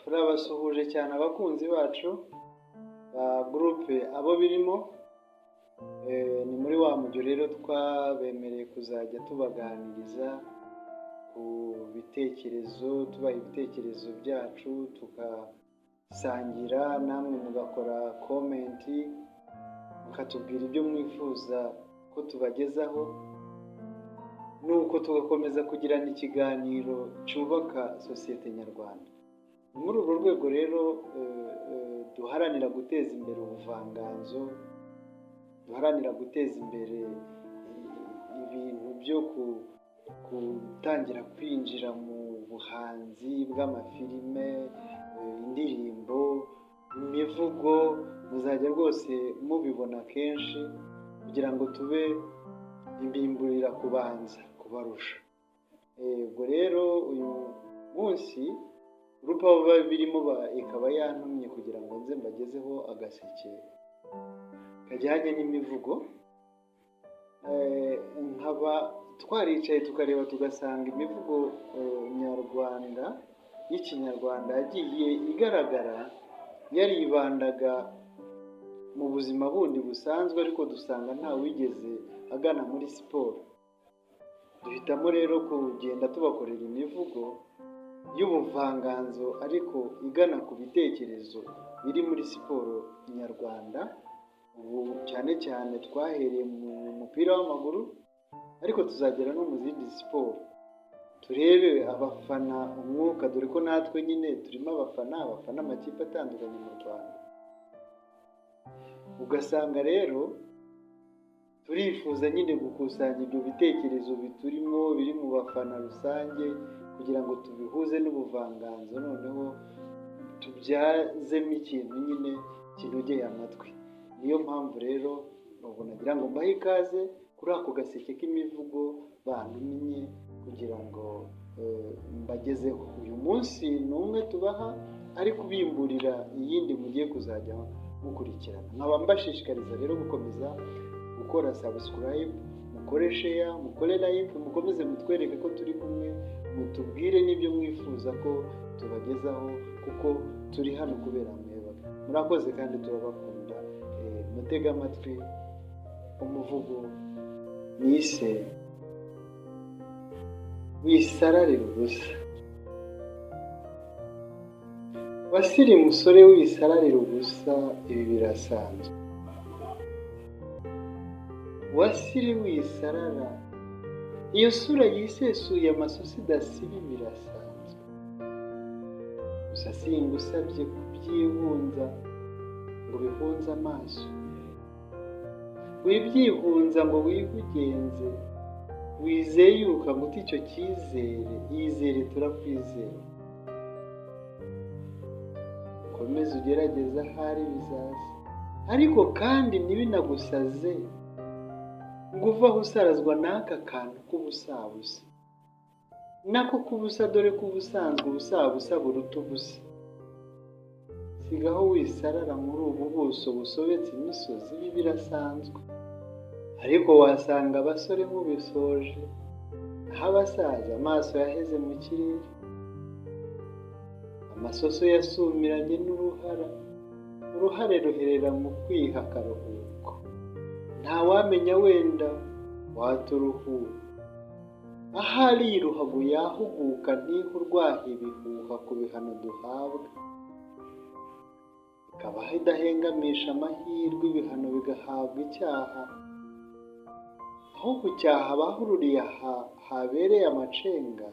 turabasuhuje cyane abakunzi bacu ba gurupe abo birimo. Ni muri wa mujyo rero twabemereye kuzajya tubaganiriza ku bitekerezo, tubaha ibitekerezo byacu, tugasangira, namwe mugakora komenti, mukatubwira ibyo mwifuza ko tubagezaho, nuko tugakomeza kugirana ikiganiro cyubaka sosiyete nyarwanda. Ni muri urwo rwego rero duharanira guteza imbere ubuvanganzo, duharanira guteza imbere ibintu byo gutangira kwinjira mu buhanzi bw'amafilime, indirimbo, imivugo, muzajya rwose mubibona kenshi kugira ngo tube imbimburira kubanza kubarusha. Ubwo rero uyu munsi gurupe abo birimo ikaba yantumye kugira ngo nze mbagezeho agaseke kajyanye n'imivugo. Nkaba twaricaye tukareba tugasanga imivugo nyarwanda y'ikinyarwanda yagiye igaragara yaribandaga mu buzima bundi busanzwe, ariko dusanga ntawigeze agana muri siporo. Duhitamo rero kugenda tubakorera imivugo y'ubuvanganzo ariko igana ku bitekerezo biri muri siporo nyarwanda. Ubu cyane cyane twahereye mu mupira w'amaguru, ariko tuzagera no mu zindi siporo, turebe abafana umwuka, dore ko natwe nyine turimo abafana amakipe atandukanye mu Rwanda. Ugasanga rero turifuza nyine gukusanya ibyo bitekerezo biturimo biri mu bafana rusange kugira ngo tubihuze n'ubuvanganzo, noneho tubyazemo ikintu nyine kinogeye amatwi. Niyo mpamvu rero ubu nagira ngo mbahe ikaze kuri ako gaseke k'imivugo bantumye kugira ngo mbagezeho. Uyu munsi ni umwe tubaha, ariko ubimburira iyindi mugiye kuzajya mukurikirana. Nkaba mbashishikariza rero gukomeza gukora subscribe, mukore share, mukore like, mukomeze mutwereke ko turi kumwe, mutubwire n'ibyo mwifuza ko tubagezaho, kuko turi hano kubera mwebwe. Murakoze kandi turabakunda. Mutega amatwi umuvugo nise wisararira ubusa. Wasiri musore wisararira ubusa, ibi birasanzwe. Wasiri wisarara, iyo sura yisesuye amasosi idasiba, birasanzwe. Gusa singusabye kubyihunza ngo bihunze amaso, wibyihunza ngo wihugenze, wizeyuka ngo uti icyo cyizere, yizere turakwizera. Ukomeze ugerageza ahari bizaza, ariko kandi ntibinagusaze ngo uvaho usarazwa n'aka kantu k'ubusabusa. Nako k'ubusa, dore ko ubusanzwe ubusabusa buruta ubusa. Sigaho wisarara muri ubu buso busobetse imisozi, ibi birasanzwe. Ariko wasanga abasore mubisoje, aho abasaza amaso yaheze mu kirere, amasoso yasumiranye n'uruhara, uruhare ruherera mu kwiha akaruhuko. Ntawamenya wenda waturuhura, ahari iruhago yahuguka ntiho urwaha ibihuha ku bihano duhabwa. Ikabaho idahengamisha amahirwe, ibihano bigahabwa icyaha. Aho gucyaha bahururiye habereye amacenga,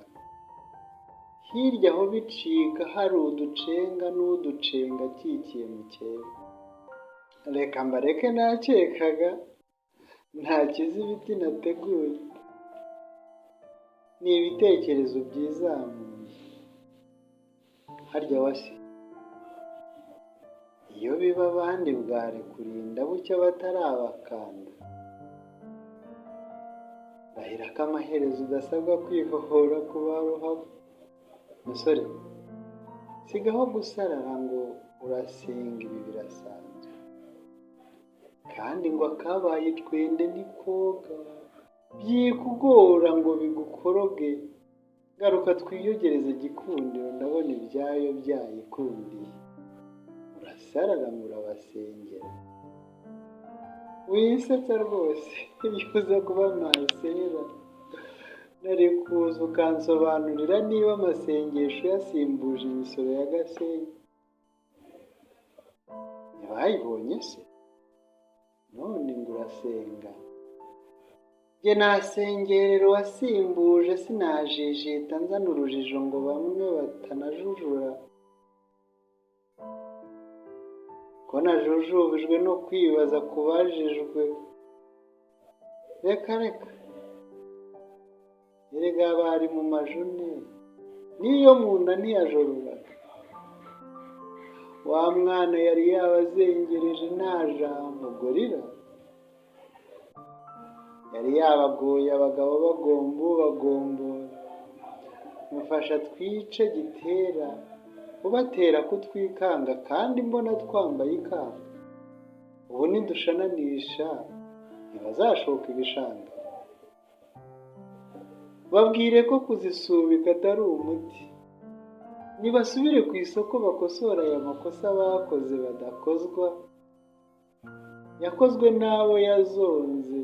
hirya aho bicika hari uducenga n'uducenga akikiye mu cyera. Reka mbareke nakekaga, ntakiza ibiti nateguye, ni ibitekerezo byizamuye. Harya wasi, iyo biba abandi bwari kurinda bucya batarabakanda. Rahira ko amaherezo udasabwa kwihohora ku baruhabo. Musore, sigaho gusarara ngo urasenga, ibi birasanzwe. Kandi ngo akabaye twende ntikoga, byikugora ngo bigukoroge. Garuka twiyogereze gikundiro, ndabona ibyayo byayikundiye, urasarara murabasengera. Wisetsa rwose iyo uza kuba masera, nari kuza ukansobanurira niba amasengesho yasimbuje imisoro ya Gasenyi. Ntibayibonye se? None ngo urasenga. Jye nasengerera wasimbuje, sinajijita nzana urujijo ngo bamwe batanajujura. Ko najujubijwe no kwibaza ku bajijwe. Reka erega bari mu majune, n'iyo mu nda ntiyajorora. Wa mwana yari yabazengereje nta jambo, gorira yari yabagoye abagabo bagombora. Mufasha twice Gitera, ubatera kutwikanga kandi mbona twambaye ikanga. Ubu nidushananirsha ntibazashoka ibishanga. Babwire ko kuzisubika atari umuti. Nibasubire ku isoko bakosora aya makosa bakoze badakozwa, yakozwe n'abo yazonze.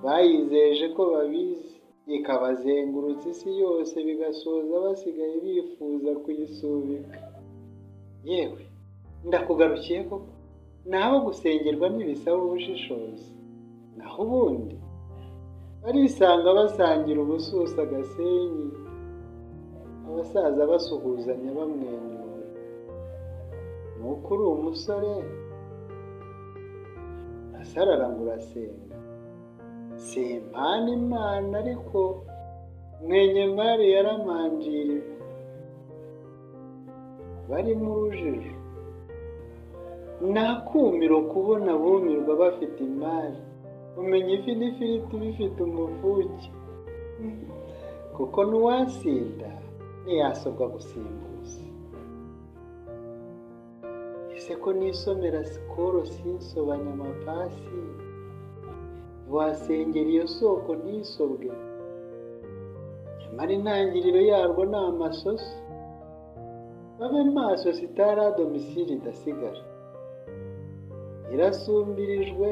Bayizeje ko babizi, ikabazengurutsa isi yose, bigasoza basigaye bifuza kuyisubika. Yewe ndakugarukiye koko, naho gusengerwa ntibisaba ubushishozi. Naho ubundi barisanga basangira ubususa Gasenyi, abasaza basuhuzanya bamwenyura. Nuko uri umusore asarara ngo urasenga. Simpana Imana ariko mwenye mari yaramanjiriwe. Bari mu rujijo. Nakumiro kubona bumirwa bafite imari, umenya ifi n'ifiriti bifite umufuki. Kuko n'uwasinda ntiyasobwa gusimbuza. Ese ko nisomera sikoro sinsobanya amapasi, wasengera iyo soko ntisobwe? Nyamara intangiriro yarwo ni amasoso. Babe maso sitara domisili idasigara. Irasumbirijwe.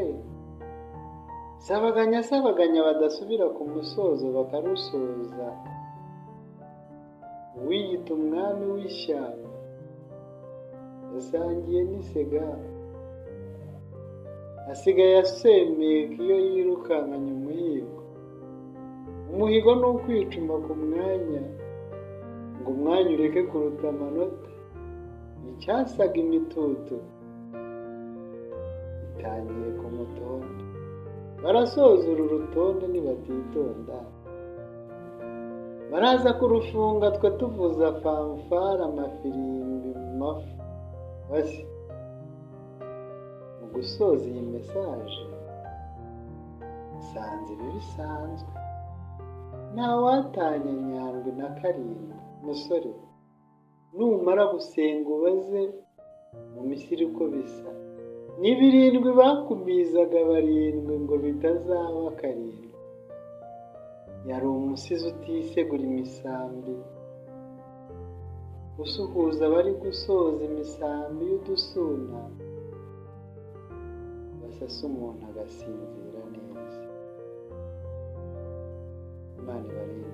Sabaganya badasubira ku musozo bakarusoza. Uwiyita umwami w'ishyamba yasangiye n'isega. Asigaye asemeka iyo yirukankanye umuhigo. Umuhigo ni ukwicuma ku mwanya, ngo umwanya ureke kuruta amanota. Icyasaga imitutu itangiye ku mutonde. Barasoza uru rutonde nibatitonda. Baraza kurufunga twe tuvuza fanfara amafirimbi mu mafu. Basi mu gusoza iyi mesaje nsanze ibi bisanzwe. Ntawatanye Nyandwi na Karindwi. Musore, numara gusenga ubaze mu Misiri uko bisa. Ni 7 bakumizaga 7 ngo bitazaba 7. Yari umusizi utisegura imisambi, usuhuza bari gusoza imisambi y'udusuna, basasa umuntu agasinzira neza. Imana ibarinde.